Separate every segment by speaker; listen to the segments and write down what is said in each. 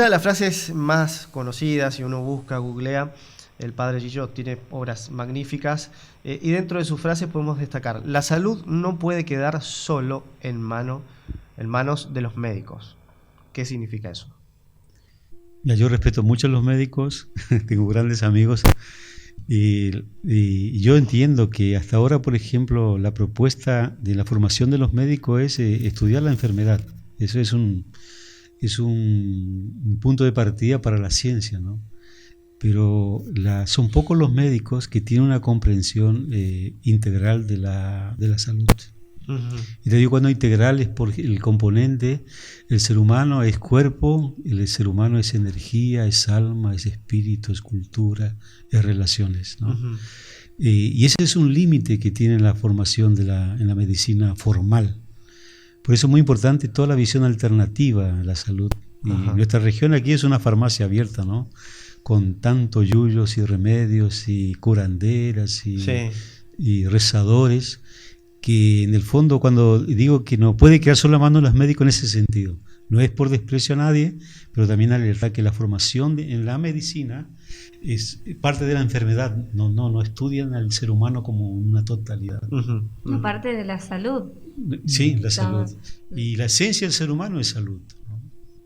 Speaker 1: Una de las frases más conocidas, si uno busca, googlea, el padre Gillot tiene obras magníficas, y dentro de sus frases podemos destacar: la salud no puede quedar solo en manos de los médicos. ¿Qué significa eso?
Speaker 2: Ya, yo respeto mucho a los médicos, tengo grandes amigos, y yo entiendo que hasta ahora, por ejemplo, la propuesta de la formación de los médicos es estudiar la enfermedad. Eso es un punto de partida para la ciencia, ¿no? Pero son pocos los médicos que tienen una comprensión integral de la salud. Uh-huh. Y te digo, cuando integral es por el componente, el ser humano es cuerpo, el ser humano es energía, es alma, es espíritu, es cultura, es relaciones, ¿no? Uh-huh. Y ese es un límite que tiene la formación en la medicina formal. Por eso es muy importante toda la visión alternativa a la salud. Y nuestra región aquí es una farmacia abierta, ¿no? Con tantos yuyos y remedios y curanderas y rezadores, que en el fondo, cuando digo que no puede quedar solo a mano los médicos en ese sentido, no es por desprecio a nadie, pero también alertar que la formación en la medicina es parte de la enfermedad, no estudian al ser humano como una totalidad.
Speaker 3: Uh-huh. Uh-huh. Parte de la salud.
Speaker 2: Sí, la salud. Y la esencia del ser humano es salud.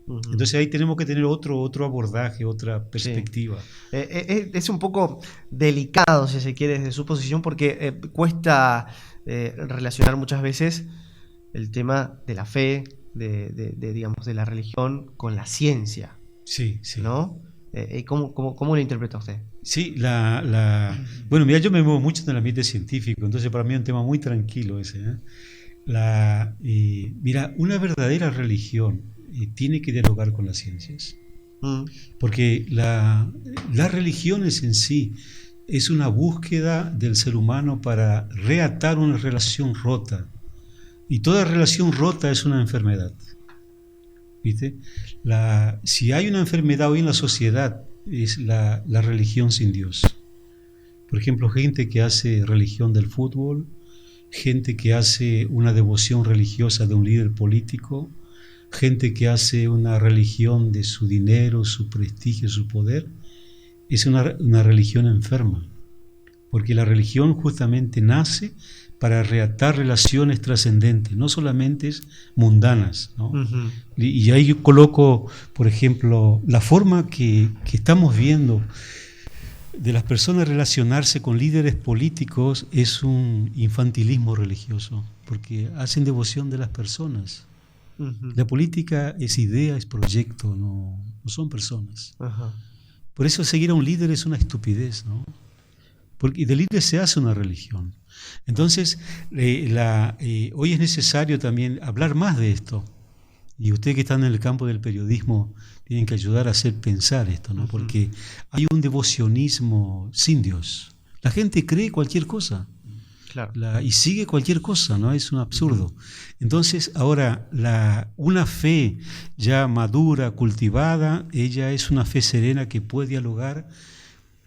Speaker 2: Uh-huh. Entonces ahí tenemos que tener otro abordaje, otra perspectiva.
Speaker 1: Sí. Es un poco delicado, si se quiere, desde su posición, porque cuesta relacionar muchas veces el tema de la fe, digamos, de la religión con la ciencia.
Speaker 2: Sí, sí.
Speaker 1: ¿No? ¿Cómo lo interpreta usted?
Speaker 2: Sí, bueno, mira, yo me muevo mucho en el ambiente científico, entonces para mí es un tema muy tranquilo ese, ¿eh? Mira, una verdadera religión tiene que dialogar con las ciencias, porque las religiones en sí es una búsqueda del ser humano para reatar una relación rota, y toda relación rota es una enfermedad, ¿viste? Si hay una enfermedad hoy en la sociedad es la religión sin Dios. Por ejemplo, gente que hace religión del fútbol, gente que hace una devoción religiosa de un líder político, gente que hace una religión de su dinero, su prestigio, su poder, es una religión enferma, porque la religión justamente nace para reatar relaciones trascendentes, no solamente mundanas, ¿no? Uh-huh. Y ahí yo coloco, por ejemplo, la forma que estamos viendo de las personas relacionarse con líderes políticos es un infantilismo religioso, porque hacen devoción de las personas. Uh-huh. La política es idea, es proyecto, no son personas. Uh-huh. Por eso seguir a un líder es una estupidez, ¿no? Porque de líder se hace una religión. Entonces, hoy es necesario también hablar más de esto. Y ustedes que están en el campo del periodismo tienen que ayudar a hacer pensar esto, ¿no? Uh-huh. Porque hay un devocionismo sin Dios. La gente cree cualquier cosa. Claro. Y sigue cualquier cosa, ¿no? Es un absurdo. Uh-huh. Entonces, ahora, una fe ya madura, cultivada, ella es una fe serena que puede dialogar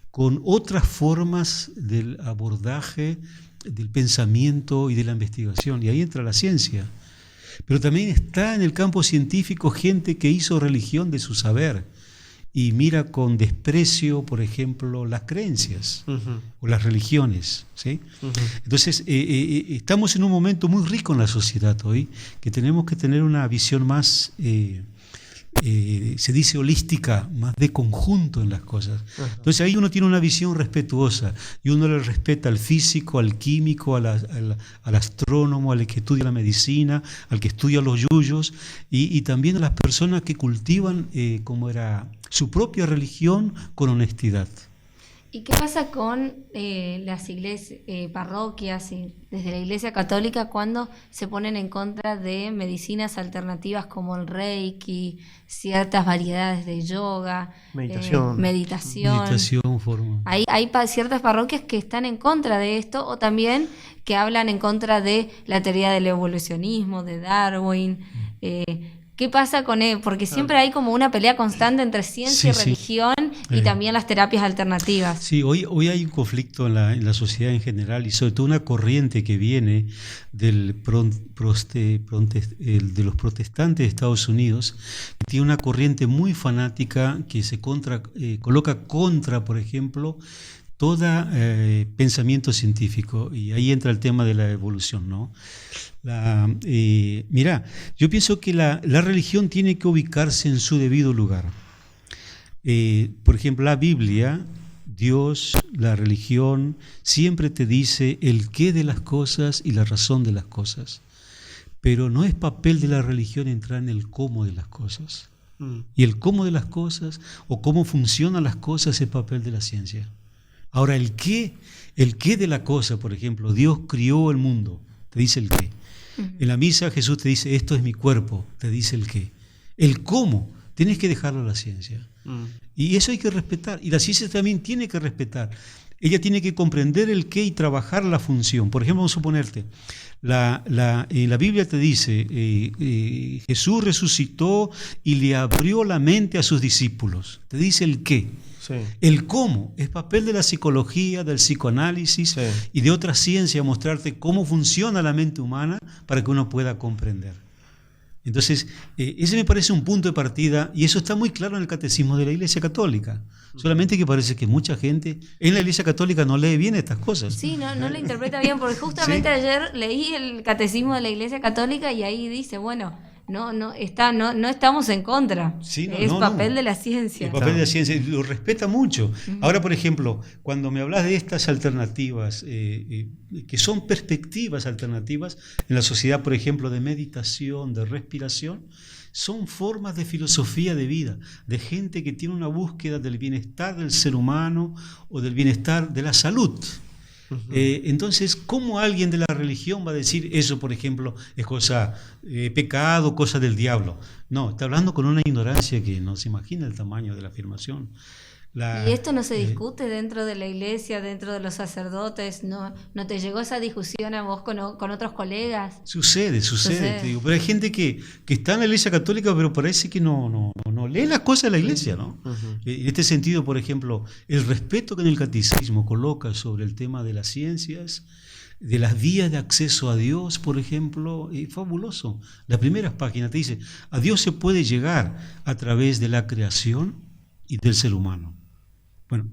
Speaker 2: con otras formas del abordaje, del pensamiento y de la investigación. Y ahí entra la ciencia. Pero también está en el campo científico gente que hizo religión de su saber y mira con desprecio, por ejemplo, las creencias uh-huh. o las religiones, ¿sí? Uh-huh. Entonces, estamos en un momento muy rico en la sociedad hoy, que tenemos que tener una visión más, se dice holística, más de conjunto en las cosas. Uh-huh. Entonces ahí uno tiene una visión respetuosa y uno le respeta al físico, al químico, al astrónomo, al que estudia la medicina, al que estudia los yuyos y también a las personas que cultivan su propia religión con honestidad.
Speaker 3: ¿Y qué pasa con las iglesias, parroquias, y desde la Iglesia Católica cuando se ponen en contra de medicinas alternativas como el Reiki, ciertas variedades de yoga, meditación
Speaker 2: forma?
Speaker 3: Hay ciertas parroquias que están en contra de esto o también que hablan en contra de la teoría del evolucionismo, de Darwin. ¿Qué pasa con él? Porque siempre hay como una pelea constante entre ciencia y religión y también las terapias alternativas.
Speaker 2: Sí, hoy hay un conflicto en la sociedad en general y sobre todo una corriente que viene de los protestantes de Estados Unidos, que tiene una corriente muy fanática que se coloca contra, por ejemplo, todo pensamiento científico, y ahí entra el tema de la evolución, ¿no? Mira, yo pienso que la religión tiene que ubicarse en su debido lugar. Por ejemplo, la Biblia, Dios, la religión, siempre te dice el qué de las cosas y la razón de las cosas, pero no es papel de la religión entrar en el cómo de las cosas. Y el cómo de las cosas o cómo funcionan las cosas es papel de la ciencia. Ahora, el qué de la cosa, por ejemplo, Dios crió el mundo, te dice el qué. En la misa Jesús te dice, esto es mi cuerpo, te dice el qué. El cómo, tienes que dejarlo a la ciencia. Y eso hay que respetar, y la ciencia también tiene que respetar. Ella tiene que comprender el qué y trabajar la función. Por ejemplo, vamos a suponerte, la Biblia te dice, Jesús resucitó y le abrió la mente a sus discípulos. Te dice el qué. Sí. El cómo es papel de la psicología, del psicoanálisis y de otra ciencia, mostrarte cómo funciona la mente humana para que uno pueda comprender. Entonces, ese me parece un punto de partida, y eso está muy claro en el catecismo de la Iglesia Católica. Solamente que parece que mucha gente en la Iglesia Católica no lee bien estas cosas.
Speaker 3: Sí, no lo interpreta bien, porque justamente ayer leí el catecismo de la Iglesia Católica y ahí dice, bueno, no estamos en contra, es papel de la ciencia.
Speaker 2: El papel de la ciencia, lo respeta mucho. Ahora, por ejemplo, cuando me hablas de estas alternativas, que son perspectivas alternativas en la sociedad, por ejemplo, de meditación, de respiración, son formas de filosofía de vida, de gente que tiene una búsqueda del bienestar del ser humano o del bienestar de la salud. Entonces, ¿cómo alguien de la religión va a decir eso, por ejemplo, es cosa pecado, cosa del diablo? No, está hablando con una ignorancia que no se imagina el tamaño de la afirmación.
Speaker 3: ¿Y esto no se discute dentro de la iglesia, dentro de los sacerdotes? ¿No te llegó esa discusión a vos con otros colegas?
Speaker 2: Sucede, te digo, pero hay gente que está en la Iglesia Católica, pero parece que no lee las cosas de la iglesia, ¿no? En este sentido, por ejemplo, el respeto que en el catecismo coloca sobre el tema de las ciencias, de las vías de acceso a Dios, por ejemplo, es fabuloso. Las primeras páginas te dice, a Dios se puede llegar a través de la creación y del ser humano. Bueno,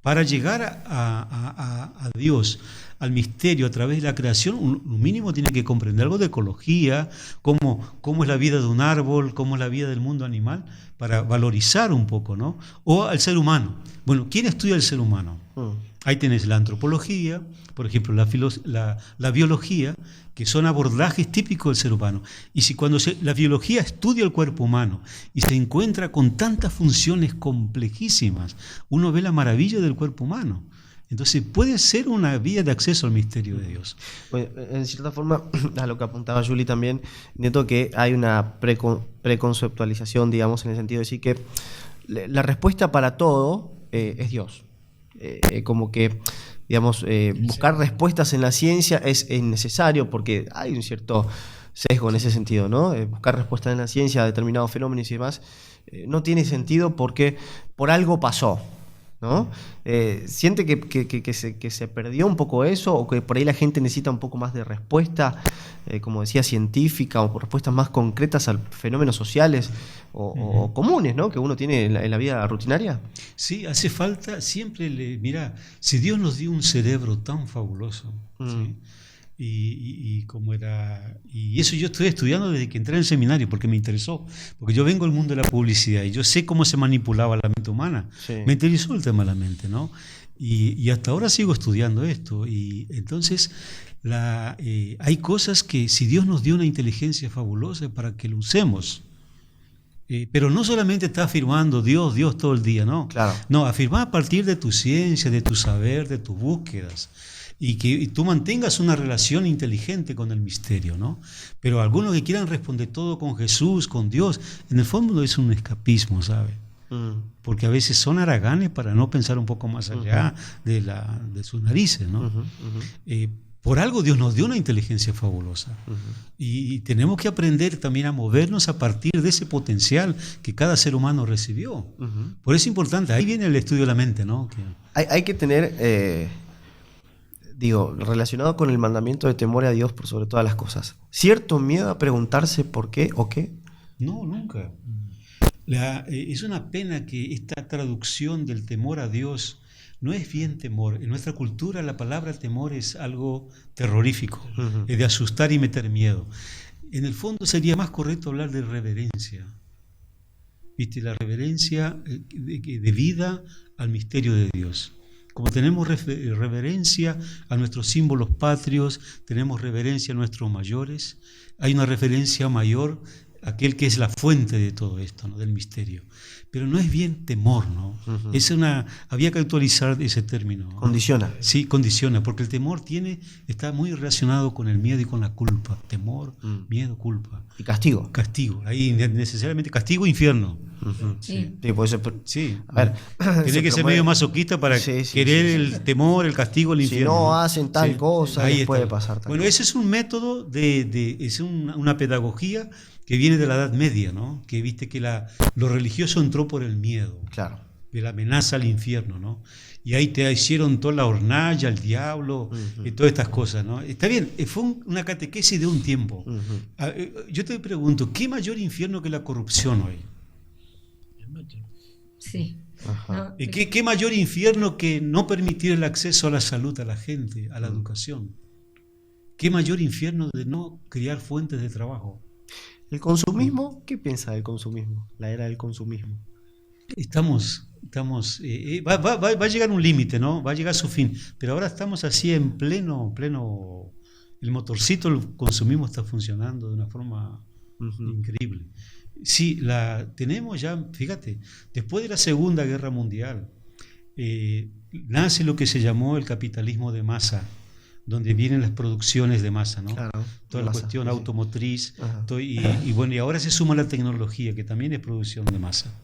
Speaker 2: para llegar a Dios, al misterio a través de la creación, un mínimo tiene que comprender algo de ecología, cómo es la vida de un árbol, cómo es la vida del mundo animal, para valorizar un poco, ¿no? O al ser humano. Bueno, ¿quién estudia el ser humano? Ahí tenés la antropología, por ejemplo, la biología, que son abordajes típicos del ser humano. Y si cuando la biología estudia el cuerpo humano y se encuentra con tantas funciones complejísimas, uno ve la maravilla del cuerpo humano. Entonces puede ser una vía de acceso al misterio de Dios.
Speaker 1: Bueno, en cierta forma, a lo que apuntaba Juli también, noto que hay una preconceptualización, digamos, en el sentido de decir que la respuesta para todo es Dios. Como que, digamos, buscar respuestas en la ciencia es necesario porque hay un cierto sesgo en ese sentido, ¿no? Buscar respuestas en la ciencia a determinados fenómenos y demás no tiene sentido porque por algo pasó, ¿no? ¿Siente que se perdió un poco eso o que por ahí la gente necesita un poco más de respuesta, como decía, científica o respuestas más concretas a fenómenos sociales o comunes, ¿no? que uno tiene en la vida rutinaria?
Speaker 2: Sí, hace falta siempre, mira, si Dios nos dio un cerebro tan fabuloso, ¿sí? Y cómo era, y eso yo estoy estudiando desde que entré en el seminario porque me interesó, porque yo vengo del mundo de la publicidad y yo sé cómo se manipulaba la mente humana. Sí. Me interesó el tema de la mente, ¿no? Y hasta ahora sigo estudiando esto, y entonces hay cosas que si Dios nos dio una inteligencia fabulosa para que lo usemos. Pero no solamente está afirmando Dios todo el día, ¿no? Claro. No, afirmar a partir de tu ciencia, de tu saber, de tus búsquedas. Y que tú mantengas una relación inteligente con el misterio, ¿no? Pero algunos que quieran responder todo con Jesús, con Dios, en el fondo es un escapismo, ¿sabe? Porque a veces son haraganes para no pensar un poco más allá de sus narices, ¿no? Por algo Dios nos dio una inteligencia fabulosa. Y tenemos que aprender también a movernos a partir de ese potencial que cada ser humano recibió. Por eso es importante, ahí viene el estudio de la mente, ¿no?
Speaker 1: Hay que tener, relacionado con el mandamiento de temor a Dios por sobre todas las cosas, ¿cierto miedo a preguntarse por qué o qué?
Speaker 2: No, nunca. Es una pena que esta traducción del temor a Dios no es bien temor. En nuestra cultura la palabra temor es algo terrorífico, es de asustar y meter miedo. En el fondo sería más correcto hablar de reverencia. ¿Viste? La reverencia debida al misterio de Dios. Como tenemos reverencia a nuestros símbolos patrios, tenemos reverencia a nuestros mayores, hay una reverencia mayor a aquel que es la fuente de todo esto, ¿no? Del misterio. Pero no es bien temor, ¿no? Había que actualizar ese término, ¿no?
Speaker 1: Condiciona.
Speaker 2: Sí, condiciona, porque el temor está muy relacionado con el miedo y con la culpa. Temor, miedo, culpa.
Speaker 1: Y castigo.
Speaker 2: Castigo, ahí necesariamente castigo, infierno.
Speaker 1: Sí, puede ser.
Speaker 2: Sí.
Speaker 1: A ver,
Speaker 2: tiene que ser medio masoquista para querer el temor, el castigo, el infierno.
Speaker 1: Si no hacen tal cosa, ahí puede pasar tal.
Speaker 2: Bueno, ese es un método es una pedagogía que viene de la Edad Media, ¿no? Que viste que lo religioso entró por el miedo,
Speaker 1: claro,
Speaker 2: de la amenaza al infierno, ¿no? Y ahí te hicieron toda la hornalla, el diablo, y todas estas cosas, ¿no? Está bien, fue una catequesis de un tiempo. Yo te pregunto, ¿qué mayor infierno que la corrupción hoy?
Speaker 3: Sí.
Speaker 2: No, ¿Qué mayor infierno que no permitir el acceso a la salud a la gente, a la educación? ¿Qué mayor infierno de no crear fuentes de trabajo?
Speaker 1: ¿El consumismo? ¿Qué piensa del consumismo? La era del consumismo.
Speaker 2: Va a llegar un límite, ¿no? Va a llegar a su fin. Pero ahora estamos así en pleno. El motorcito del consumismo está funcionando de una forma increíble. Sí, tenemos ya, fíjate, después de la Segunda Guerra Mundial, nace lo que se llamó el capitalismo de masa, donde vienen las producciones de masa, ¿no?
Speaker 1: Claro,
Speaker 2: toda la cuestión automotriz, y ahora se suma la tecnología, que también es producción de masa.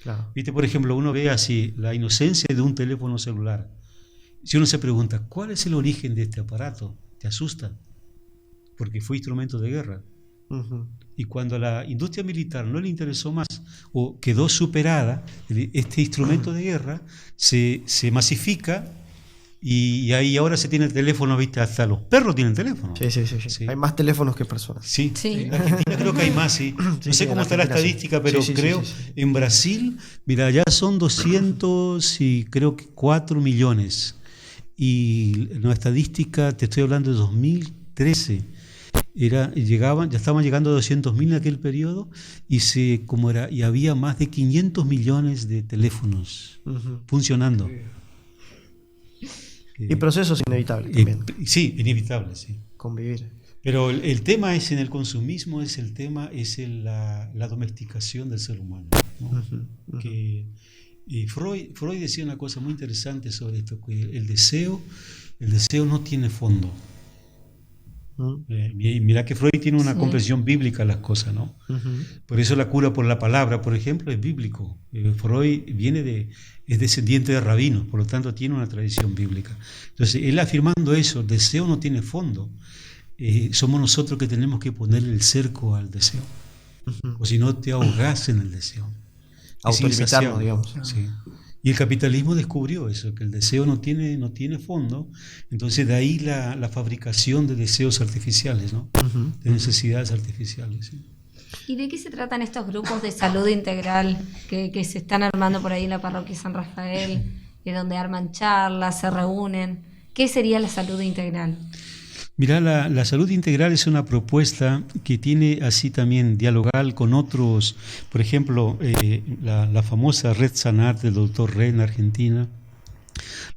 Speaker 1: Claro.
Speaker 2: Viste, por ejemplo, uno ve así la inocencia de un teléfono celular. Si uno se pregunta, ¿cuál es el origen de este aparato? Te asusta, porque fue instrumento de guerra. Y cuando a la industria militar no le interesó más o quedó superada, este instrumento de guerra se masifica. Y ahí ahora se tiene el teléfono, viste, hasta los perros tienen teléfono.
Speaker 1: Sí. Hay más teléfonos que personas.
Speaker 2: Sí. En Argentina creo que hay más, sí. No sé cómo está la estadística, pero creo en Brasil, mira, ya son 200 y creo que 4 millones. Y la estadística, te estoy hablando de 2013, ya estaban llegando a 200.000 en aquel periodo y había más de 500 millones de teléfonos funcionando.
Speaker 1: Y procesos inevitables también.
Speaker 2: Sí, inevitables, sí.
Speaker 1: Convivir.
Speaker 2: Pero el tema en el consumismo es la domesticación del ser humano, ¿no? Y Freud decía una cosa muy interesante sobre esto, que el deseo no tiene fondo. Mira que Freud tiene una comprensión bíblica de las cosas, ¿no? Por eso la cura por la palabra, por ejemplo, es bíblico. Freud es descendiente de rabinos, por lo tanto tiene una tradición bíblica. Entonces, él afirmando eso, el deseo no tiene fondo, somos nosotros que tenemos que ponerle el cerco al deseo, o si no te ahogás en el deseo.
Speaker 1: Autolimitarnos, digamos.
Speaker 2: Sí. Y el capitalismo descubrió eso, que el deseo no tiene fondo, entonces de ahí la fabricación de deseos artificiales, ¿no? De necesidades artificiales. ¿Sí?
Speaker 3: ¿Y de qué se tratan estos grupos de salud integral que se están armando por ahí en la parroquia San Rafael, donde arman charlas, se reúnen? ¿Qué sería la salud integral?
Speaker 2: Mirá, la salud integral es una propuesta que tiene así también dialogar con otros, por ejemplo, la famosa Red Sanar del doctor Red en Argentina.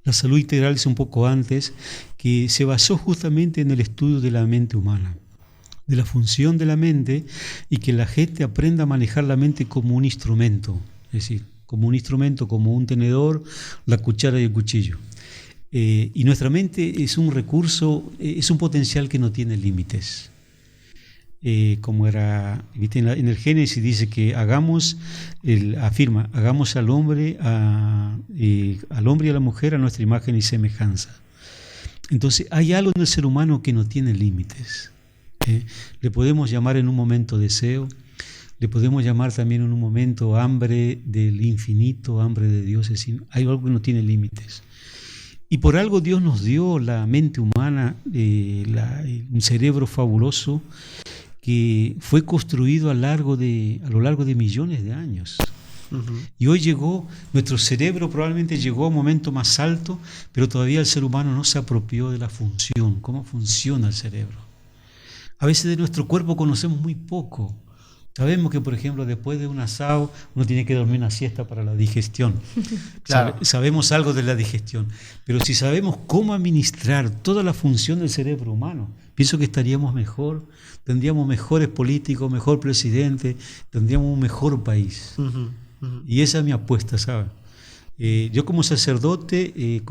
Speaker 2: La salud integral es un poco antes, que se basó justamente en el estudio de la mente humana, de la función de la mente, y que la gente aprenda a manejar la mente como un instrumento, es decir, como un instrumento, como un tenedor, la cuchara y el cuchillo. Y nuestra mente es un recurso, es un potencial que no tiene límites. Como ¿viste? En el Génesis dice que hagamos al hombre y a la mujer a nuestra imagen y semejanza. Entonces hay algo en el ser humano que no tiene límites. Le podemos llamar en un momento deseo, le podemos llamar también en un momento hambre del infinito, hambre de Dios. Es decir, hay algo que no tiene límites. Y por algo Dios nos dio la mente humana, un cerebro fabuloso que fue construido a lo largo de millones de años. Y hoy nuestro cerebro probablemente llegó a un momento más alto, pero todavía el ser humano no se apropió de la función, cómo funciona el cerebro. A veces de nuestro cuerpo conocemos muy poco. Sabemos que, por ejemplo, después de un asado uno tiene que dormir una siesta para la digestión. Claro. Sabemos algo de la digestión, pero si sabemos cómo administrar toda la función del cerebro humano, pienso que estaríamos mejor, tendríamos mejores políticos, mejor presidente, tendríamos un mejor país. Y esa es mi apuesta, ¿sabes? Yo como sacerdote,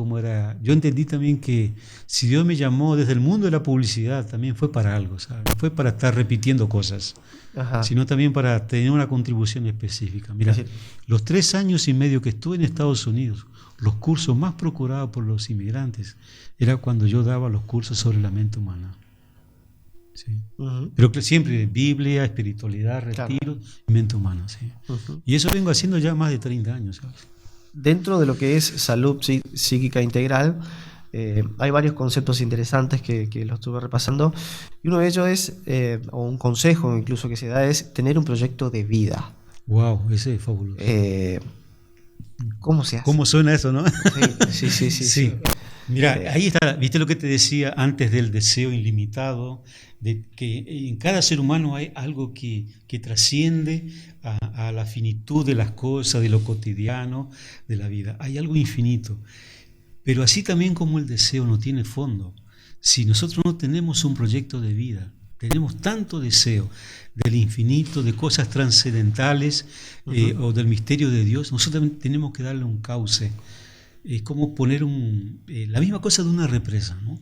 Speaker 2: yo entendí también que si Dios me llamó desde el mundo de la publicidad, también fue para algo, ¿sabes? No fue para estar repitiendo cosas, sino también para tener una contribución específica. Mira, los 3 años y medio que estuve en Estados Unidos, los cursos más procurados por los inmigrantes era cuando yo daba los cursos sobre la mente humana. Sí. Pero que siempre Biblia, espiritualidad, retiro y mente humana. Sí. Y eso vengo haciendo ya más de 30 años, ¿sabes?
Speaker 1: Dentro de lo que es salud psíquica integral, hay varios conceptos interesantes que los estuve repasando, y uno de ellos es, o un consejo incluso que se da, es tener un proyecto de vida.
Speaker 2: Wow, ese es fabuloso.
Speaker 1: ¿Cómo se hace?
Speaker 2: ¿Cómo suena eso, no?
Speaker 1: Sí.
Speaker 2: Mira, ahí está, viste lo que te decía antes del deseo ilimitado, de que en cada ser humano hay algo que trasciende a la finitud de las cosas, de lo cotidiano, de la vida. Hay algo infinito. Pero así también como el deseo no tiene fondo, si nosotros no tenemos un proyecto de vida, tenemos tanto deseo del infinito, de cosas trascendentales o del misterio de Dios, nosotros también tenemos que darle un cauce. Es como poner la misma cosa de una represa, ¿no?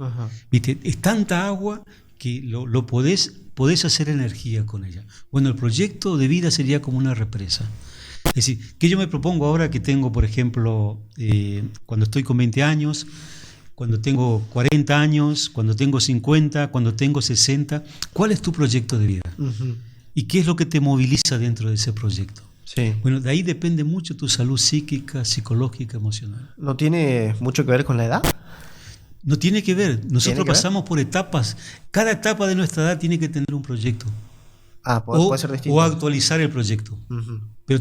Speaker 2: ¿Viste? Es tanta agua que lo podés hacer energía con ella. Bueno, el proyecto de vida sería como una represa. Es decir, que yo me propongo ahora que tengo, por ejemplo, cuando estoy con 20 años, cuando tengo 40 años, cuando tengo 50, cuando tengo 60, ¿cuál es tu proyecto de vida? ¿Y qué es lo que te moviliza dentro de ese proyecto?
Speaker 1: Sí.
Speaker 2: Bueno, de ahí depende mucho tu salud psíquica, psicológica, emocional.
Speaker 1: ¿No tiene mucho que ver con la edad?
Speaker 2: No tiene que ver. Nosotros pasamos por etapas. Cada etapa de nuestra edad tiene que tener un proyecto.
Speaker 1: Puede ser distinto.
Speaker 2: O actualizar el proyecto. Pero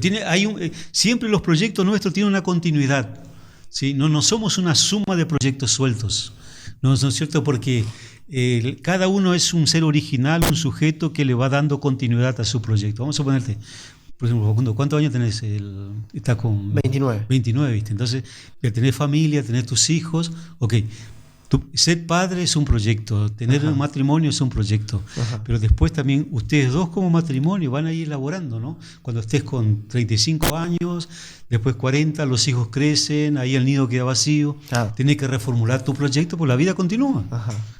Speaker 2: siempre los proyectos nuestros tienen una continuidad. ¿Sí? No somos una suma de proyectos sueltos. No es cierto, porque cada uno es un ser original, un sujeto que le va dando continuidad a su proyecto. Vamos a ponerte, por ejemplo, Facundo, ¿cuántos años tenés? Estás con
Speaker 1: 29.
Speaker 2: 29, ¿viste? Entonces, tenés familia, tenés tus hijos, ok. Ser padre es un proyecto, tener un matrimonio es un proyecto, pero después también ustedes dos como matrimonio van a ir elaborando, ¿no? Cuando estés con 35 años, después 40, los hijos crecen, ahí el nido queda vacío, tienes que reformular tu proyecto, pues la vida continúa.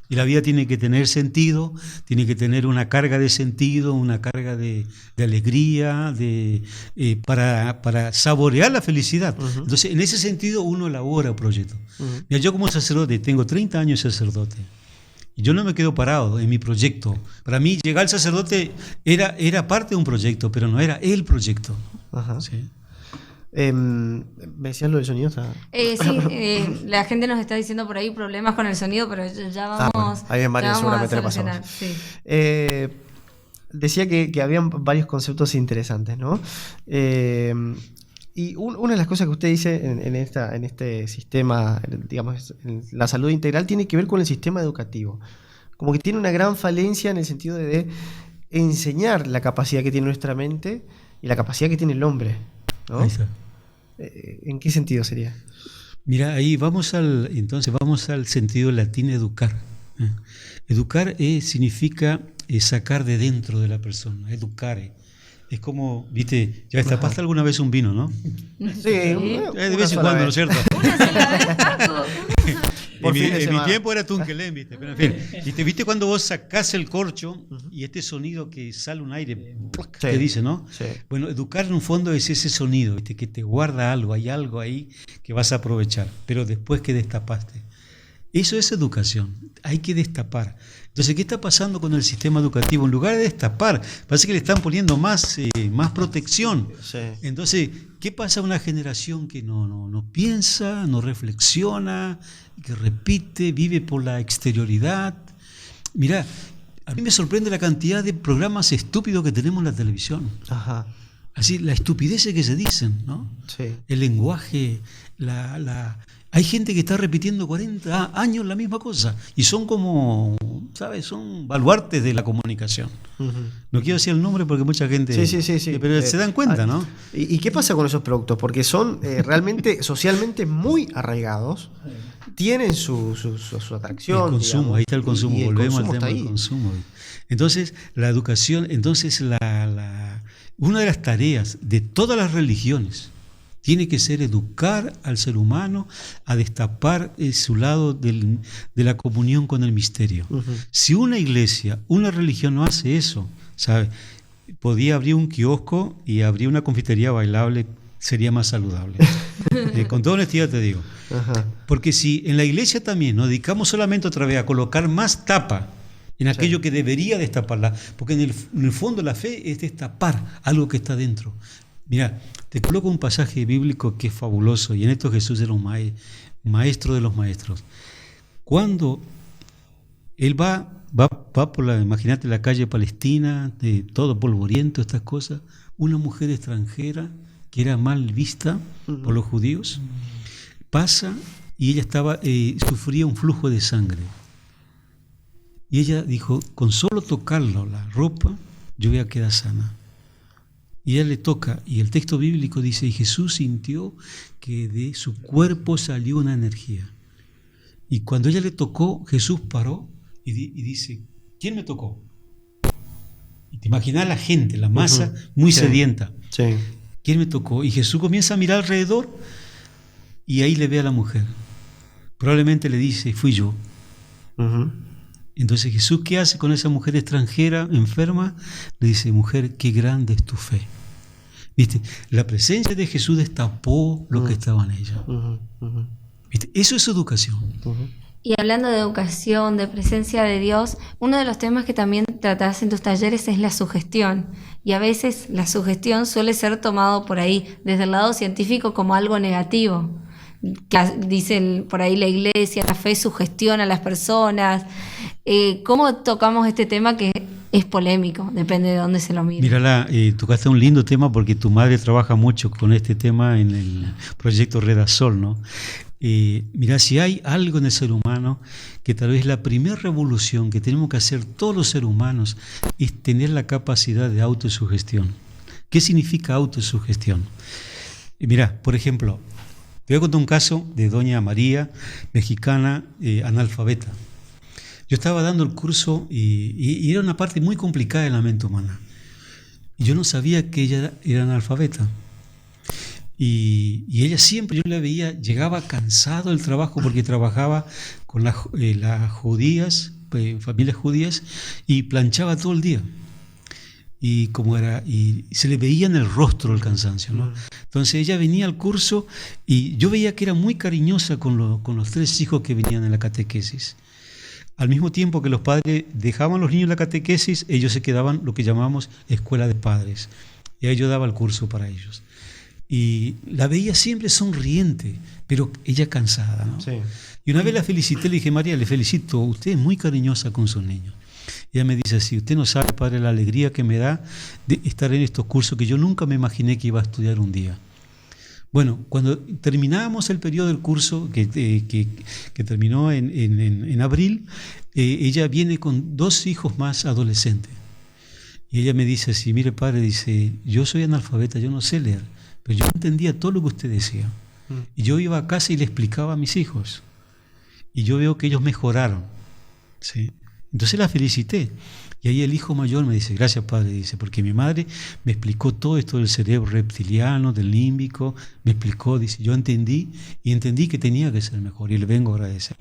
Speaker 2: Y la vida tiene que tener sentido, tiene que tener una carga de sentido, una carga de alegría, para saborear la felicidad. Entonces, en ese sentido, uno elabora un proyecto. Mira, yo como sacerdote, tengo 30 años de sacerdote, y yo no me quedo parado en mi proyecto. Para mí, llegar al sacerdote era parte de un proyecto, pero no era el proyecto. ¿Sí?
Speaker 1: ¿Me decías lo del sonido?
Speaker 3: La gente nos está diciendo por ahí problemas con el sonido, pero ya vamos,
Speaker 1: hay varios, seguramente
Speaker 3: a solucionar. Sí.
Speaker 1: Decía que habían varios conceptos interesantes, ¿no? Y una de las cosas que usted dice en este sistema, digamos, en la salud integral, tiene que ver con el sistema educativo. Como que tiene una gran falencia en el sentido de enseñar la capacidad que tiene nuestra mente y la capacidad que tiene el hombre, ¿no? ¿En qué sentido sería?
Speaker 2: Mira, ahí vamos al sentido latín educar. Educar significa sacar de dentro de la persona, educare. Es como, viste, ya destapaste alguna vez un vino, ¿no?
Speaker 1: Sí,
Speaker 2: de vez en cuando, ¿no es cierto?
Speaker 3: Una sola vez, Paco.
Speaker 2: En mi tiempo era Tunkelén, ¿viste? Pero en fin, ¿viste cuando vos sacás el corcho y este sonido que sale un aire, te dice, ¿no?
Speaker 1: Sí.
Speaker 2: Bueno, educar en un fondo es ese sonido, ¿viste? Que te guarda algo, hay algo ahí que vas a aprovechar, pero después que destapaste. Eso es educación, hay que destapar. Entonces, ¿qué está pasando con el sistema educativo? En lugar de destapar, parece que le están poniendo más protección.
Speaker 1: Sí.
Speaker 2: Entonces, ¿qué pasa a una generación que no piensa, no reflexiona, que repite, vive por la exterioridad? Mirá, a mí me sorprende la cantidad de programas estúpidos que tenemos en la televisión.
Speaker 1: Ajá.
Speaker 2: Así, la estupidez que se dicen, ¿no?
Speaker 1: Sí.
Speaker 2: El lenguaje, hay gente que está repitiendo 40 años la misma cosa y son como, ¿sabes? Son baluartes de la comunicación. Uh-huh. No quiero decir el nombre porque mucha gente...
Speaker 1: Sí.
Speaker 2: Pero se dan cuenta, ¿no?
Speaker 1: ¿Y qué pasa con esos productos? Porque son realmente socialmente muy arraigados, tienen su atracción.
Speaker 2: El consumo, digamos, ahí está el consumo, volvemos al tema del consumo. Entonces, la educación, una de las tareas de todas las religiones tiene que ser educar al ser humano a destapar su lado de la comunión con el misterio. Uh-huh. Si una iglesia, una religión no hace eso, ¿sabe? Podía abrir un kiosco y abrir una confitería bailable, sería más saludable. Con toda honestidad te digo. Uh-huh. Porque si en la iglesia también nos dedicamos solamente otra vez a colocar más tapa en aquello que debería destaparla, porque en el fondo la fe es destapar algo que está dentro. Mira, te coloco un pasaje bíblico que es fabuloso, y en esto Jesús era un maestro de los maestros. Cuando él va por imagínate la calle palestina, de todo polvoriento, estas cosas, una mujer extranjera que era mal vista por los judíos, pasa y ella sufría un flujo de sangre. Y ella dijo, con solo tocarlo, la ropa, yo voy a quedar sana. Y ella le toca, y el texto bíblico dice, y Jesús sintió que de su cuerpo salió una energía. Y cuando ella le tocó, Jesús paró y dice, ¿quién me tocó? Y te imaginas la gente, la masa muy sedienta.
Speaker 1: Sí.
Speaker 2: ¿Quién me tocó? Y Jesús comienza a mirar alrededor y ahí le ve a la mujer. Probablemente le dice, fui yo. Uh-huh. Entonces Jesús, ¿qué hace con esa mujer extranjera, enferma? Le dice, mujer, qué grande es tu fe. ¿Viste? La presencia de Jesús destapó lo que estaba en ella. ¿Viste? Eso es educación.
Speaker 3: Y hablando de educación, de presencia de Dios, uno de los temas que también tratás en tus talleres es la sugestión. Y a veces la sugestión suele ser tomado por ahí, desde el lado científico, como algo negativo. Dicen por ahí la iglesia, la fe sugestiona a las personas. ¿Cómo tocamos este tema que es polémico? Depende de dónde se lo mire.
Speaker 2: Mírala, tocaste un lindo tema porque tu madre trabaja mucho con este tema en el proyecto Redasol, ¿no? Mira, si hay algo en el ser humano que tal vez la primera revolución que tenemos que hacer todos los seres humanos es tener la capacidad de autosugestión. ¿Qué significa autosugestión? Mira, por ejemplo, te voy a contar un caso de doña María, mexicana, analfabeta. Yo estaba dando el curso y era una parte muy complicada de la mente humana. Y yo no sabía que ella era analfabeta. Y ella siempre, yo la veía, llegaba cansado del trabajo porque trabajaba con las judías, familias judías, y planchaba todo el día. Y se le veía en el rostro el cansancio, ¿no? Entonces ella venía al curso y yo veía que era muy cariñosa con los 3 hijos que venían en la catequesis. Al mismo tiempo que los padres dejaban a los niños en la catequesis, ellos se quedaban lo que llamamos escuela de padres. Y ahí yo daba el curso para ellos. Y la veía siempre sonriente, pero ella cansada, ¿no? Sí. Y una vez la felicité, le dije, María, le felicito, usted es muy cariñosa con sus niños. Y ella me dice así, usted no sabe, padre, la alegría que me da de estar en estos cursos que yo nunca me imaginé que iba a estudiar un día. Bueno, cuando terminábamos el periodo del curso, que terminó en abril, ella viene con 2 hijos más adolescentes. Y ella me dice así, mire padre, dice, yo soy analfabeta, yo no sé leer, pero yo entendía todo lo que usted decía. Y yo iba a casa y le explicaba a mis hijos. Y yo veo que ellos mejoraron. ¿Sí? Entonces la felicité. Y ahí el hijo mayor me dice, gracias padre, dice, porque mi madre me explicó todo esto del cerebro reptiliano, del límbico, me explicó, dice, yo entendí que tenía que ser mejor y le vengo a agradecer.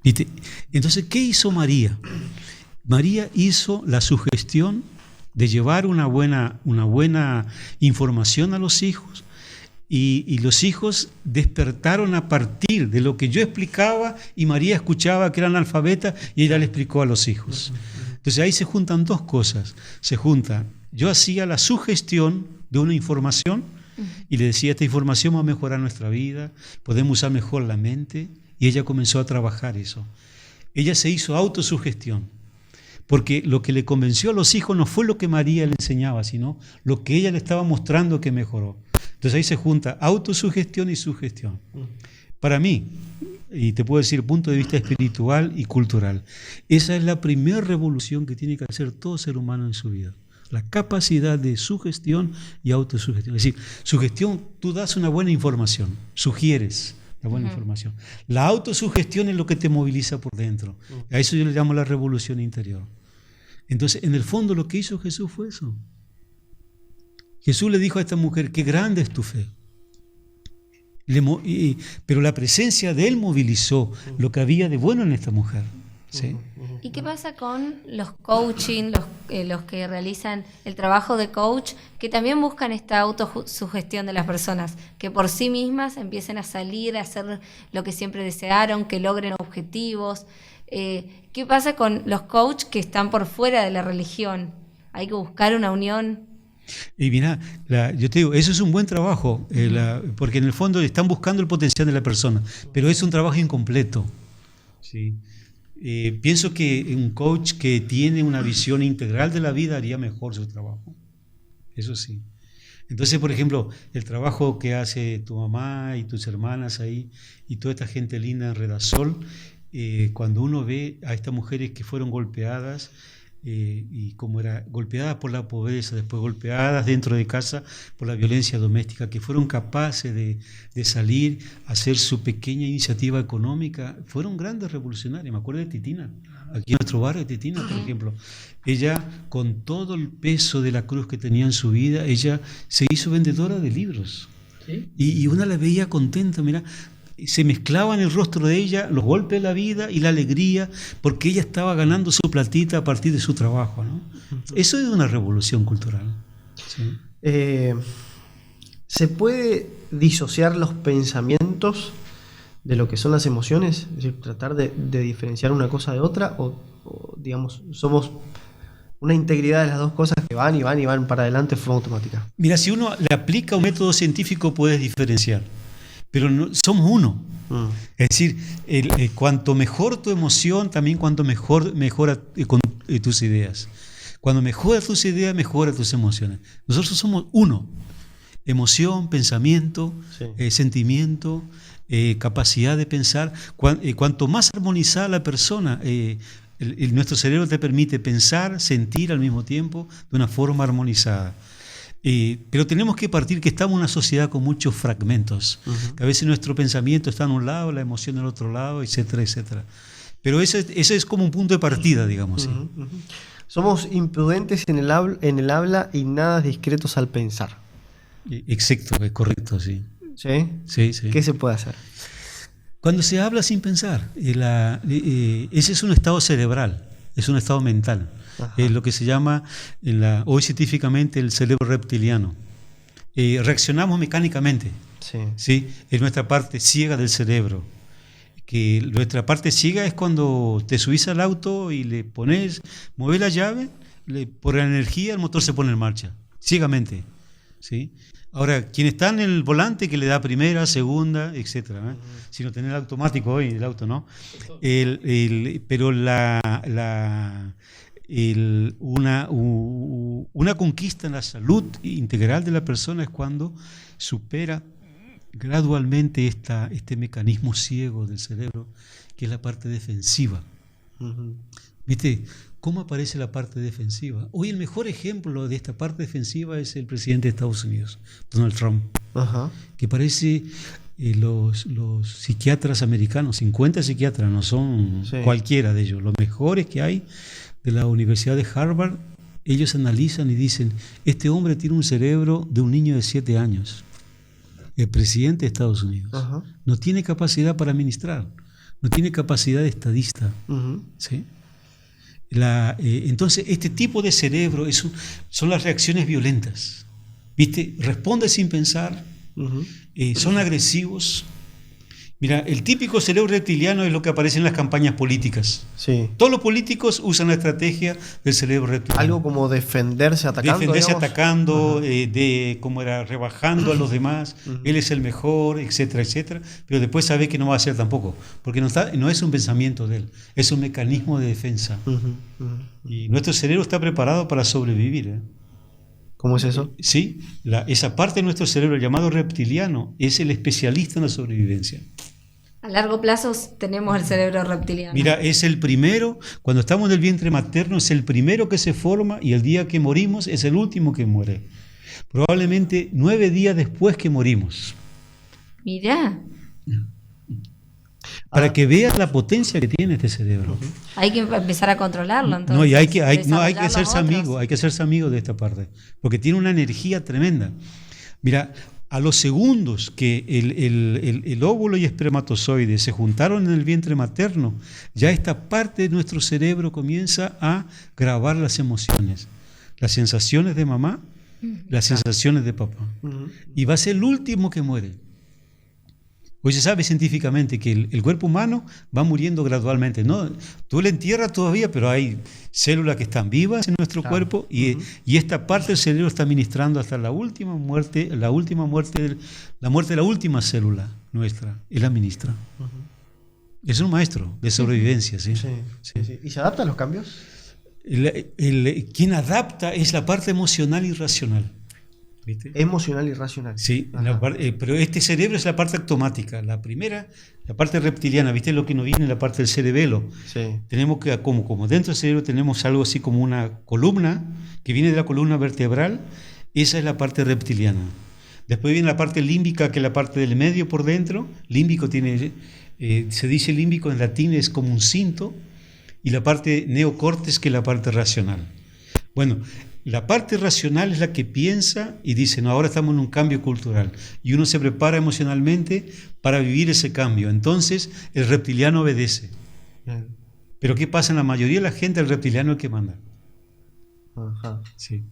Speaker 2: ¿Viste? Entonces, ¿qué hizo María? María hizo la sugestión de llevar una buena información a los hijos, y los hijos despertaron a partir de lo que yo explicaba y María escuchaba que eran analfabetas y ella le explicó a los hijos. Entonces ahí se juntan dos cosas. Se junta, yo hacía la sugestión de una información y le decía, esta información va a mejorar nuestra vida, podemos usar mejor la mente, y ella comenzó a trabajar eso. Ella se hizo autosugestión, porque lo que le convenció a los hijos no fue lo que María le enseñaba, sino lo que ella le estaba mostrando que mejoró. Entonces ahí se junta autosugestión y sugestión. Para mí, y te puedo decir punto de vista espiritual y cultural, esa es la primera revolución que tiene que hacer todo ser humano en su vida. La capacidad de sugestión y autosugestión. Es decir, sugestión, tú das una buena información, sugieres la buena información. La autosugestión es lo que te moviliza por dentro. A eso yo le llamo la revolución interior. Entonces, en el fondo lo que hizo Jesús fue eso. Jesús le dijo a esta mujer, qué grande es tu fe. Pero la presencia de él movilizó lo que había de bueno en esta mujer. ¿Sí?
Speaker 3: ¿Y qué pasa con los coaching, los que realizan el trabajo de coach, que también buscan esta autosugestión de las personas, que por sí mismas empiecen a salir, a hacer lo que siempre desearon, que logren objetivos? ¿Qué pasa con los coach que están por fuera de la religión? Hay que buscar una unión.
Speaker 2: Y mira, yo te digo, eso es un buen trabajo, porque en el fondo están buscando el potencial de la persona, pero es un trabajo incompleto. ¿Sí? Pienso que un coach que tiene una visión integral de la vida haría mejor su trabajo. Eso sí. Entonces, por ejemplo, el trabajo que hace tu mamá y tus hermanas ahí y toda esta gente linda en Redasol, cuando uno ve a estas mujeres que fueron golpeadas, y como era golpeadas por la pobreza, después golpeadas dentro de casa por la violencia doméstica, que fueron capaces de salir a hacer su pequeña iniciativa económica, fueron grandes revolucionarias. Me acuerdo de Titina, aquí en nuestro barrio de Titina, por ejemplo. Ella, con todo el peso de la cruz que tenía en su vida, ella se hizo vendedora de libros. ¿Sí? Y una la veía contenta, mira, se mezclaban en el rostro de ella los golpes de la vida y la alegría, porque ella estaba ganando su platita a partir de su trabajo, ¿no? Eso es una revolución cultural. ¿Sí?
Speaker 1: ¿Se puede disociar los pensamientos de lo que son las emociones? Es decir, tratar de diferenciar una cosa de otra, o digamos, somos una integridad de las dos cosas que van y van y van para adelante de forma automática.
Speaker 2: Mira, si uno le aplica un método científico puedes diferenciar, pero no, somos uno. Es decir, cuanto mejor tu emoción, también cuanto mejora tus ideas. Cuando mejoras tus ideas, mejora tus emociones. Nosotros somos uno. Emoción, pensamiento, sí. Sentimiento, capacidad de pensar. Cuanto más armonizada la persona, nuestro cerebro te permite pensar, sentir al mismo tiempo de una forma armonizada. Pero tenemos que partir que estamos en una sociedad con muchos fragmentos, que a veces nuestro pensamiento está en un lado, la emoción en el otro lado, etcétera, etcétera. Pero ese es como un punto de partida, digamos. ¿Sí?
Speaker 1: Somos imprudentes en el habla y nada discretos al pensar.
Speaker 2: Exacto, es correcto, sí.
Speaker 1: ¿Sí?
Speaker 2: Sí, sí.
Speaker 1: ¿Qué se puede hacer?
Speaker 2: Cuando se habla sin pensar, ese es un estado cerebral, es un estado mental. Es lo que se llama hoy científicamente el cerebro reptiliano. Reaccionamos mecánicamente. Sí. ¿Sí? Es nuestra parte ciega del cerebro. Que nuestra parte ciega es cuando te subís al auto y le mueves la llave, por la energía el motor se pone en marcha, ciegamente. ¿Sí? Ahora, quien está en el volante que le da primera, segunda, etcétera, si no tenés el automático hoy, el auto no. Pero una conquista en la salud integral de la persona es cuando supera gradualmente este mecanismo ciego del cerebro, que es la parte defensiva. ¿Viste cómo aparece la parte defensiva? Hoy el mejor ejemplo de esta parte defensiva es el presidente de Estados Unidos, Donald Trump, que parece los psiquiatras americanos, 50 psiquiatras, no son cualquiera de ellos, los mejores que hay de la Universidad de Harvard. Ellos analizan y dicen, este hombre tiene un cerebro de un niño de 7 años. El presidente de Estados Unidos no tiene capacidad para administrar, no tiene capacidad de estadista. ¿Sí? Entonces, este tipo de cerebro son las reacciones violentas. ¿Viste? Responde sin pensar, son agresivos. Mira, el típico cerebro reptiliano es lo que aparece en las campañas políticas.
Speaker 1: Sí.
Speaker 2: Todos los políticos usan la estrategia del cerebro reptiliano.
Speaker 1: Algo como defenderse atacando.
Speaker 2: Defenderse
Speaker 1: digamos.
Speaker 2: atacando, rebajando a los demás, él es el mejor, etcétera, etcétera. Pero después sabe que no va a ser tampoco, porque no es un pensamiento de él, es un mecanismo de defensa. Y nuestro cerebro está preparado para sobrevivir.
Speaker 1: ¿Cómo es eso?
Speaker 2: Sí, esa parte de nuestro cerebro llamado reptiliano es el especialista en la sobrevivencia.
Speaker 3: A largo plazo tenemos el cerebro reptiliano.
Speaker 2: Mira, es el primero, cuando estamos en el vientre materno, es el primero que se forma y el día que morimos es el último que muere. Probablemente 9 días después que morimos.
Speaker 3: Mirá.
Speaker 2: Para que veas la potencia que tiene este cerebro.
Speaker 3: Hay que empezar a controlarlo, entonces.
Speaker 2: No, y hay que hacerse
Speaker 3: otros.
Speaker 2: amigo, hay que hacerse amigo de esta parte, porque tiene una energía tremenda. Mira, a los segundos que el óvulo y espermatozoide se juntaron en el vientre materno, ya esta parte de nuestro cerebro comienza a grabar las emociones, las sensaciones de mamá, las sensaciones de papá. Y va a ser el último que muere. Hoy se sabe científicamente que el cuerpo humano va muriendo gradualmente, ¿no? Tú le entierras todavía, pero hay células que están vivas en nuestro cuerpo y esta parte del cerebro está ministrando hasta la muerte de la última célula nuestra, él la ministra. Es un maestro de sobrevivencia, ¿sí?
Speaker 1: Sí. ¿Y se adapta a los cambios?
Speaker 2: Quien adapta es la parte emocional y racional. ¿Viste?
Speaker 1: Emocional y racional.
Speaker 2: Sí, pero este cerebro es la parte automática. La primera, la parte reptiliana, ¿viste? Lo que nos viene en la parte del cerebelo.
Speaker 1: Sí.
Speaker 2: Tenemos que, como dentro del cerebro tenemos algo así como una columna que viene de la columna vertebral, esa es la parte reptiliana. Después viene la parte límbica, que es la parte del medio por dentro. Límbico tiene, se dice límbico en latín, es como un cinto, y la parte neocortes, que es la parte racional. Bueno, la parte racional es la que piensa y dice, no, ahora estamos en un cambio cultural. Y uno se prepara emocionalmente para vivir ese cambio. Entonces, el reptiliano obedece. Pero ¿qué pasa? En la mayoría de la gente, el reptiliano es el que manda.
Speaker 1: Ajá.
Speaker 2: Sí.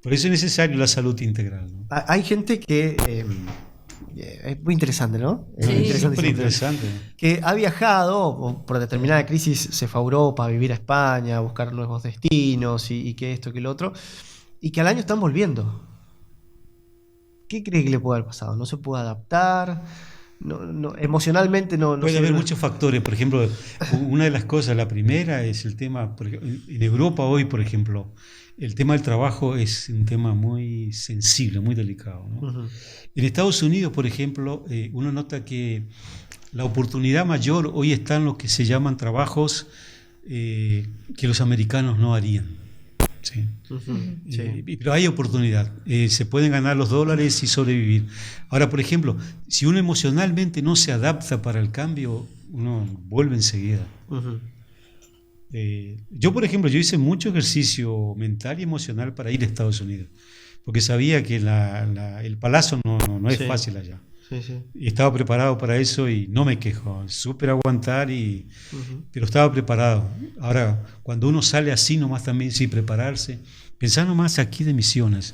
Speaker 2: Por eso es necesario la salud integral, ¿no?
Speaker 1: Hay gente que... es muy interesante, ¿no?
Speaker 3: Sí,
Speaker 2: súper interesante.
Speaker 1: Que ha viajado, o por determinada crisis se fue a Europa a vivir a España, a buscar nuevos destinos y que esto, que lo otro, y que al año están volviendo. ¿Qué cree que le puede haber pasado? ¿No se puede adaptar? Emocionalmente no
Speaker 2: puede haber muchos factores. Por ejemplo, una de las cosas, la primera es el tema, en Europa hoy, por ejemplo, el tema del trabajo es un tema muy sensible, muy delicado, ¿no? En Estados Unidos, por ejemplo, uno nota que la oportunidad mayor hoy está en lo que se llaman trabajos que los americanos no harían. Sí. Pero hay oportunidad, se pueden ganar los dólares y sobrevivir. Ahora, por ejemplo, si uno emocionalmente no se adapta para el cambio, uno vuelve enseguida. Yo, por ejemplo, yo hice mucho ejercicio mental y emocional para ir a Estados Unidos, porque sabía que el palazo no es fácil allá. Y estaba preparado para eso y no me quejo, súper aguantar, pero estaba preparado. Ahora, cuando uno sale así nomás también sin prepararse, pensá nomás aquí de Misiones,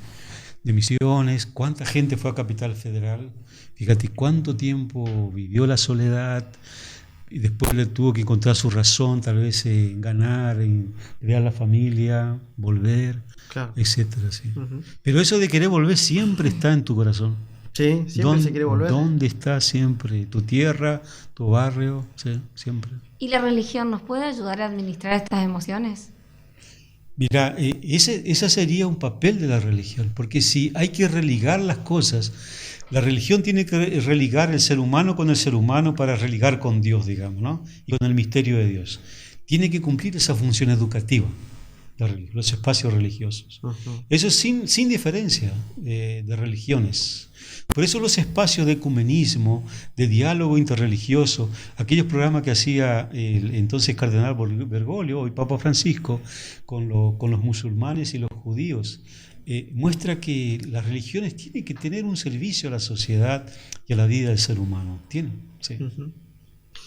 Speaker 2: cuánta gente fue a Capital Federal, fíjate cuánto tiempo vivió la soledad, y después le tuvo que encontrar su razón, tal vez en ganar, en crear la familia, volver, claro, etcétera. Sí. Pero eso de querer volver siempre está en tu corazón.
Speaker 1: Sí, siempre se quiere volver.
Speaker 2: ¿Dónde está siempre? Tu tierra, tu barrio, sí, siempre.
Speaker 3: ¿Y la religión nos puede ayudar a administrar estas emociones?
Speaker 2: Mira, ese sería un papel de la religión, porque si hay que religar las cosas, la religión tiene que religar el ser humano con el ser humano para religar con Dios, digamos, ¿no? Y con el misterio de Dios. Tiene que cumplir esa función educativa, los espacios religiosos. Eso es sin diferencia de religiones. Por eso los espacios de ecumenismo, de diálogo interreligioso, aquellos programas que hacía el entonces cardenal Bergoglio, hoy Papa Francisco, con los musulmanes y los judíos, muestra que las religiones tienen que tener un servicio a la sociedad y a la vida del ser humano. Tienen, sí.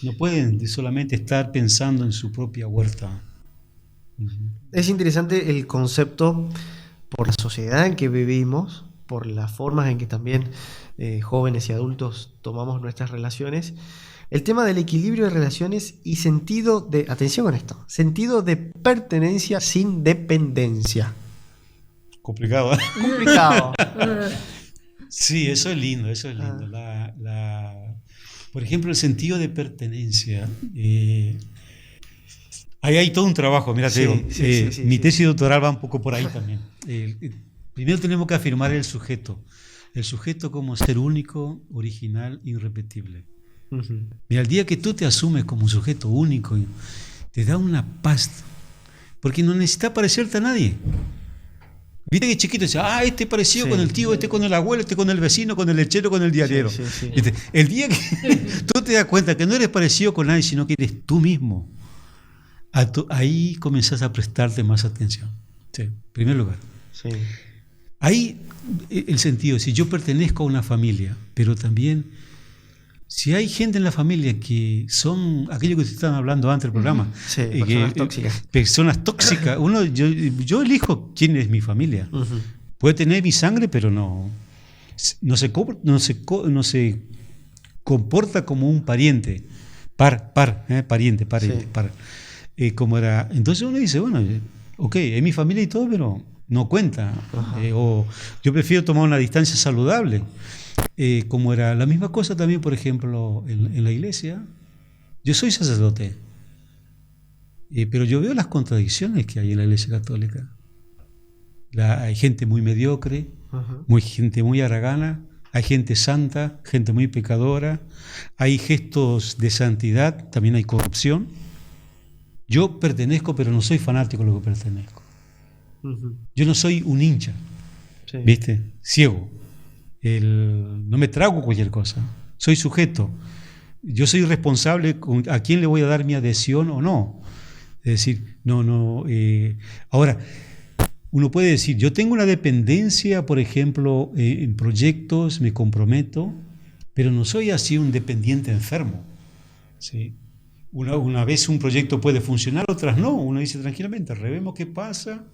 Speaker 2: No pueden solamente estar pensando en su propia huerta.
Speaker 1: Es interesante el concepto por la sociedad en que vivimos, por las formas en que también jóvenes y adultos tomamos nuestras relaciones, el tema del equilibrio de relaciones y sentido de, atención con esto, sentido de pertenencia sin dependencia.
Speaker 2: Complicado, ¿eh?
Speaker 1: Complicado.
Speaker 2: Sí, eso es lindo, eso es lindo. Por ejemplo, el sentido de pertenencia. Ahí hay todo un trabajo, mira, te digo, mi tesis doctoral va un poco por ahí también. Primero tenemos que afirmar el sujeto como ser único, original, irrepetible. Uh-huh. Mira, el día que tú te asumes como un sujeto único, te da una paz, porque no necesitas parecerte a nadie. Viste que chiquito dice, este parecido con el tío, este con el abuelo, este con el vecino, con el lechero, con el diariero. Sí. El día que tú te das cuenta que no eres parecido con nadie, sino que eres tú mismo, ahí comenzás a prestarte más atención. Sí, en primer lugar. Sí. Ahí el sentido, si yo pertenezco a una familia, pero también si hay gente en la familia que son aquello que ustedes estaban hablando antes del programa,
Speaker 1: personas tóxicas.
Speaker 2: Personas tóxicas. Yo elijo quién es mi familia. Uh-huh. Puede tener mi sangre, pero no se comporta como un pariente. Pariente. Como era. Entonces uno dice, bueno, ok, es mi familia y todo, pero no cuenta. Uh-huh. O yo prefiero tomar una distancia saludable. Como era la misma cosa también, por ejemplo, en la iglesia. Yo soy sacerdote, pero yo veo las contradicciones que hay en la iglesia católica. Hay gente muy mediocre, uh-huh. Gente muy haragana, hay gente santa, gente muy pecadora, hay gestos de santidad, también hay corrupción. Yo pertenezco, pero no soy fanático de lo que pertenezco. Uh-huh. Yo no soy un hincha, ¿viste? Ciego. No me trago cualquier cosa, soy sujeto, yo soy responsable a quién le voy a dar mi adhesión o no. Es decir, ahora uno puede decir, yo tengo una dependencia, por ejemplo, en proyectos, me comprometo, pero no soy así un dependiente enfermo, ¿sí? Una vez un proyecto puede funcionar, otras no, uno dice tranquilamente, revemos qué pasa.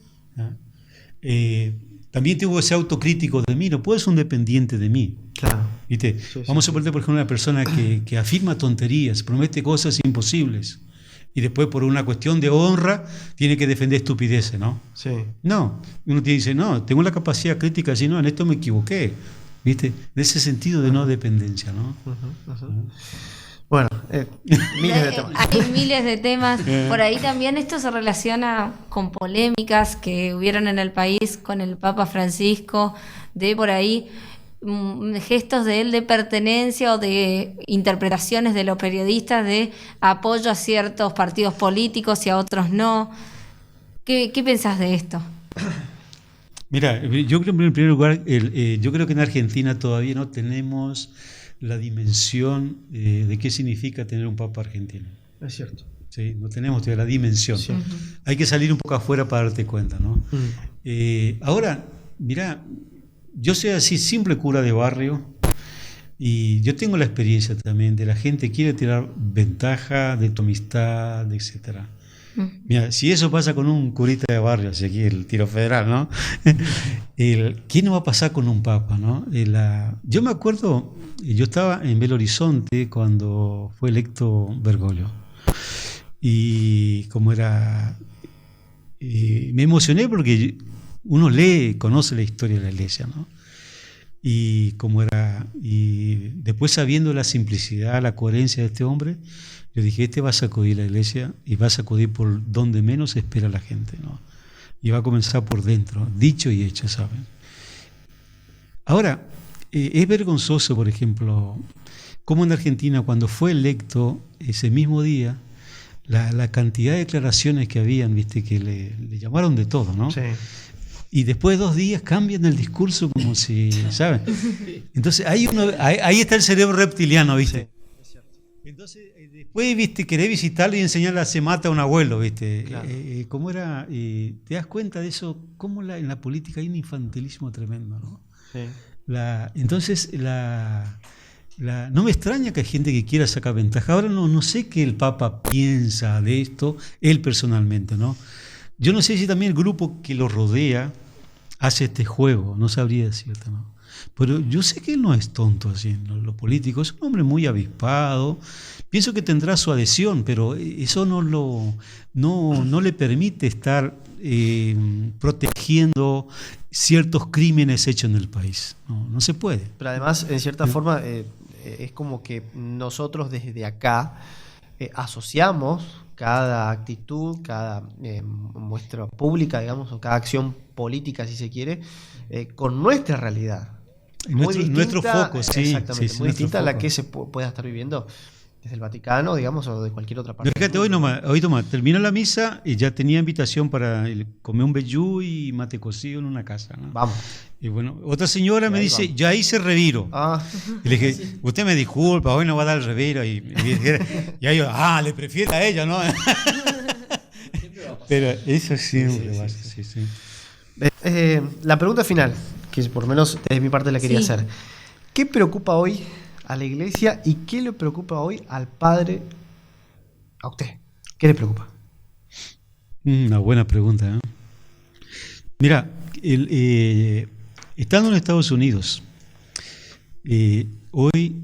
Speaker 2: También tengo ese autocrítico de mí, no puedo ser un dependiente de mí. Claro. ¿Viste? Vamos a suponer, por ejemplo, una persona que afirma tonterías, promete cosas imposibles y después por una cuestión de honra tiene que defender estupideces, ¿no? Sí. No, uno dice, no, tengo la capacidad crítica de decir, no, en esto me equivoqué. ¿Viste? En ese sentido de no dependencia, ¿no?
Speaker 1: Bueno, miles de temas.
Speaker 3: Hay miles de temas. Por ahí también esto se relaciona con polémicas que hubieron en el país con el Papa Francisco, de por ahí gestos de él de pertenencia o de interpretaciones de los periodistas de apoyo a ciertos partidos políticos y a otros no. ¿Qué pensás de esto?
Speaker 2: Mira, yo creo en primer lugar, yo creo que en Argentina todavía no tenemos la dimensión de qué significa tener un papa argentino.
Speaker 1: Es cierto.
Speaker 2: Sí, no tenemos todavía la dimensión. Sí. Hay que salir un poco afuera para darte cuenta, ¿no? Ahora, mira, yo soy así, simple cura de barrio, y yo tengo la experiencia también de la gente que quiere tirar ventaja de tu amistad, etcétera. Mira, si eso pasa con un curita de barrio, así aquí el tiro federal, ¿no? ¿Qué no va a pasar con un papa, no? Yo me acuerdo, yo estaba en Belo Horizonte cuando fue electo Bergoglio, y como era, me emocioné porque uno conoce la historia de la iglesia, ¿no? Y como era, y después sabiendo la simplicidad, la coherencia de este hombre, yo dije, va a sacudir la iglesia y va a sacudir por donde menos espera la gente, ¿no? Y va a comenzar por dentro, dicho y hecho, ¿saben? Ahora, es vergonzoso, por ejemplo, como en Argentina, cuando fue electo ese mismo día, la cantidad de declaraciones que habían, viste, que le llamaron de todo, ¿no? Sí. Y después de 2 días cambian el discurso como si, ¿saben? Entonces ahí está el cerebro reptiliano, ¿viste? Sí. Entonces, después, viste, querés visitarlo y enseñarle a se mata a un abuelo, viste. Claro. ¿Cómo era? ¿Te das cuenta de eso? Cómo en la política hay un infantilismo tremendo, ¿no? Sí. Entonces, no me extraña que hay gente que quiera sacar ventaja. Ahora no sé qué el Papa piensa de esto, él personalmente, ¿no? Yo no sé si también el grupo que lo rodea hace este juego, no sabría decirte, ¿no? Pero yo sé que él no es tonto así en lo político, es un hombre muy avispado, pienso que tendrá su adhesión, pero eso no le permite estar protegiendo ciertos crímenes hechos en el país, no se puede.
Speaker 1: Pero además, en cierta forma, es como que nosotros desde acá asociamos cada actitud, cada muestra pública, digamos, o cada acción política, si se quiere, con nuestra realidad.
Speaker 2: Nuestro foco, sí.
Speaker 1: Exactamente,
Speaker 2: Sí,
Speaker 1: muy distinta a la
Speaker 2: foco.
Speaker 1: que se pueda estar viviendo desde el Vaticano, digamos, o de cualquier otra parte.
Speaker 2: Fíjate, hoy nomás, terminó la misa y ya tenía invitación para comer un vellú y mate cocido en una casa, ¿no?
Speaker 1: Vamos.
Speaker 2: Y bueno, otra señora me dice,
Speaker 1: vamos.
Speaker 2: ya hice reviro. Y le dije,
Speaker 3: Sí.
Speaker 2: usted me disculpa, hoy no va a dar el reviro. Y yo, le prefiero a ella, ¿no? Pero eso siempre va a ser, sí.
Speaker 1: La pregunta final, que por lo menos desde mi parte la quería
Speaker 3: Sí.
Speaker 1: hacer. ¿Qué preocupa hoy a la iglesia y qué le preocupa hoy al padre, a usted? ¿Qué le preocupa?
Speaker 2: Una buena pregunta, ¿eh? Mira, estando en Estados Unidos, hoy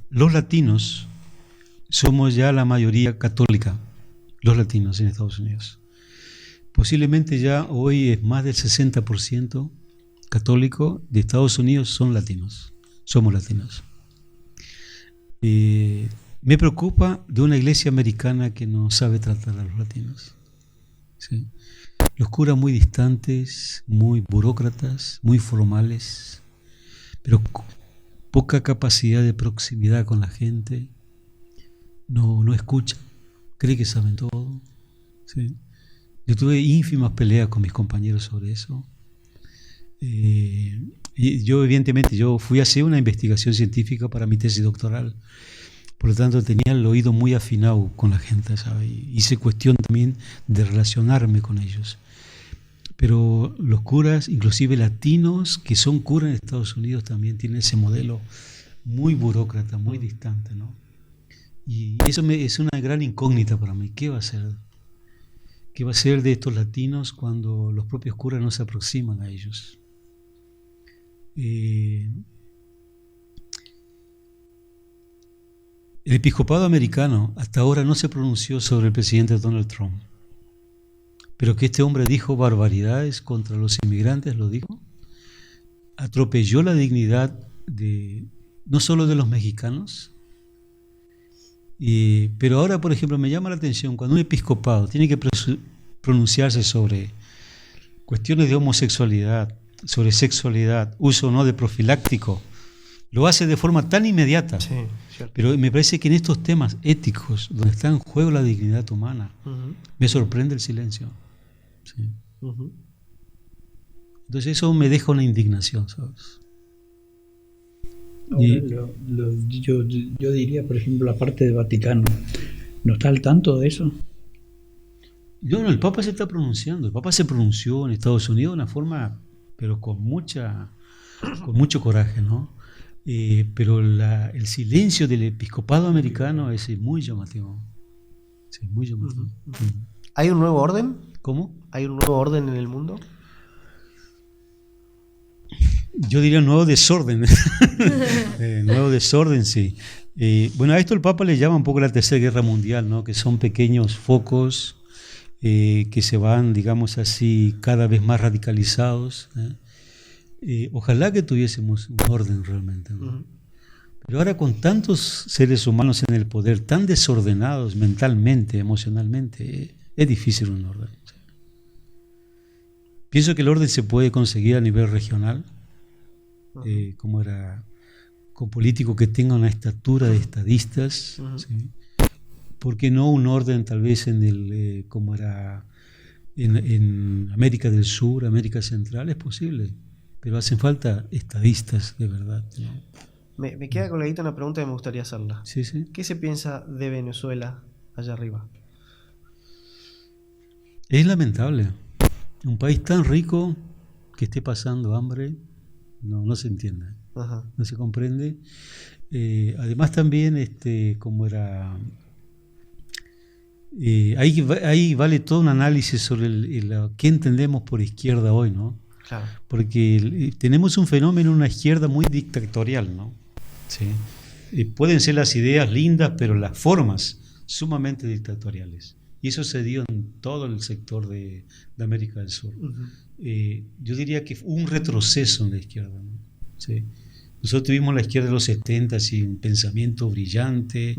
Speaker 2: los latinos somos ya la mayoría católica, los latinos en Estados Unidos. Posiblemente ya hoy es más del 60% católico de Estados Unidos son latinos, somos latinos. Me preocupa de una iglesia americana que no sabe tratar a los latinos. ¿Sí? Los curas muy distantes, muy burócratas, muy formales, pero poca capacidad de proximidad con la gente, no escuchan, creen que saben todo. ¿Sí? Yo tuve ínfimas peleas con mis compañeros sobre eso. Y yo, evidentemente, fui a hacer una investigación científica para mi tesis doctoral. Por lo tanto, tenía el oído muy afinado con la gente, ¿sabes? Hice cuestión también de relacionarme con ellos. Pero los curas, inclusive latinos, que son curas en Estados Unidos, también tienen ese modelo muy burócrata, muy distante, ¿no? Y eso es una gran incógnita para mí. ¿Qué va a ser? ¿Qué va a ser de estos latinos cuando los propios curas no se aproximan a ellos? El episcopado americano hasta ahora no se pronunció sobre el presidente Donald Trump, pero que este hombre dijo barbaridades contra los inmigrantes, lo dijo, atropelló la dignidad no solo de los mexicanos, pero ahora, por ejemplo, me llama la atención cuando un episcopado tiene que pronunciarse sobre cuestiones de homosexualidad, sobre sexualidad, uso o no de profiláctico, lo hace de forma tan inmediata.
Speaker 1: Sí, cierto.
Speaker 2: Pero me parece que en estos temas éticos, donde está en juego la dignidad humana, me sorprende el silencio. Sí. Entonces eso me deja una indignación, ¿sabes?
Speaker 4: Ahora, yo diría, por ejemplo, la parte del Vaticano, ¿no está al tanto de eso?
Speaker 2: No, el Papa se está pronunciando. El Papa se pronunció en Estados Unidos de una forma, pero con mucho coraje, ¿no? Pero el silencio del episcopado americano es muy llamativo. Sí, muy llamativo.
Speaker 1: ¿Hay un nuevo orden?
Speaker 2: ¿Cómo?
Speaker 1: ¿Hay un nuevo orden en el mundo?
Speaker 2: Yo diría nuevo desorden. Nuevo desorden, sí. Bueno, a esto el Papa le llama un poco la Tercera Guerra Mundial, ¿no? Que son pequeños focos que se van, digamos así, cada vez más radicalizados. Ojalá que tuviésemos un orden realmente, ¿no? Pero ahora con tantos seres humanos en el poder, tan desordenados mentalmente, emocionalmente, es difícil un orden. ¿Sí? Pienso que el orden se puede conseguir a nivel regional, como era, con políticos que tengan una estatura de estadistas, ¿sí? ¿Por qué no un orden tal vez como era en América del Sur, América Central? Es posible, pero hacen falta estadistas de verdad, ¿no?
Speaker 1: Me queda colgadita una pregunta que me gustaría hacerla.
Speaker 2: Sí.
Speaker 1: ¿Qué se piensa de Venezuela allá arriba?
Speaker 2: Es lamentable. Un país tan rico que esté pasando hambre, no se entiende, no se comprende. Además también, como era, Ahí vale todo un análisis sobre qué entendemos por izquierda hoy, ¿no?
Speaker 1: Claro.
Speaker 2: Porque tenemos un fenómeno en una izquierda muy dictatorial, ¿no? ¿Sí? Pueden ser las ideas lindas, pero las formas sumamente dictatoriales. Y eso se dio en todo el sector de América del Sur. Yo diría que hubo un retroceso en la izquierda, ¿no? ¿Sí? Nosotros tuvimos la izquierda de los 70, así, un pensamiento brillante,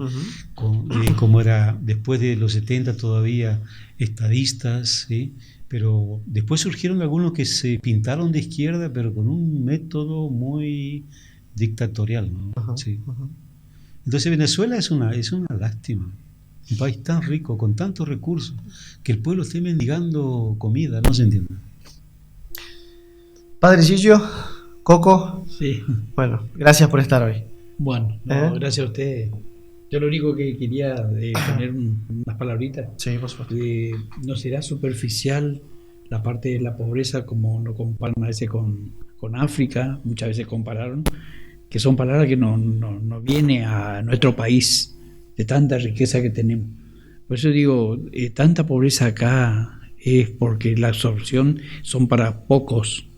Speaker 2: como era después de los 70 todavía estadistas, ¿sí? Pero después surgieron algunos que se pintaron de izquierda, pero con un método muy dictatorial, ¿no? Sí. Entonces Venezuela es una lástima. Un país tan rico, con tantos recursos, que el pueblo esté mendigando comida, no se entiende.
Speaker 1: Padre Gillo, Coco,
Speaker 4: Sí.
Speaker 1: bueno, gracias por estar hoy.
Speaker 4: Bueno, gracias a usted. Yo lo único que quería poner unas palabritas.
Speaker 1: Sí, por supuesto.
Speaker 4: No será superficial la parte de la pobreza, como no comparan a veces con África, muchas veces compararon, que son palabras que no viene a nuestro país de tanta riqueza que tenemos. Por eso digo, tanta pobreza acá es porque la absorción son para pocos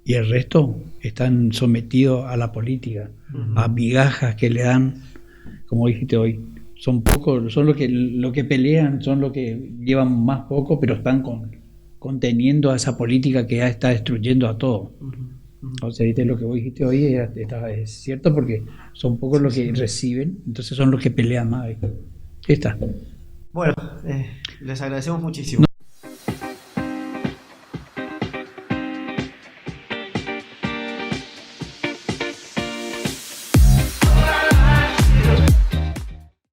Speaker 4: y el resto están sometidos a la política, a migajas que le dan, como dijiste hoy. Son pocos, son lo que pelean, son los que llevan más poco, pero están conteniendo a esa política que ya está destruyendo a todo. O sea, ¿viste? Lo que vos dijiste hoy es cierto, porque son pocos los que reciben, entonces son los que pelean más. Está.
Speaker 1: Bueno, les agradecemos muchísimo.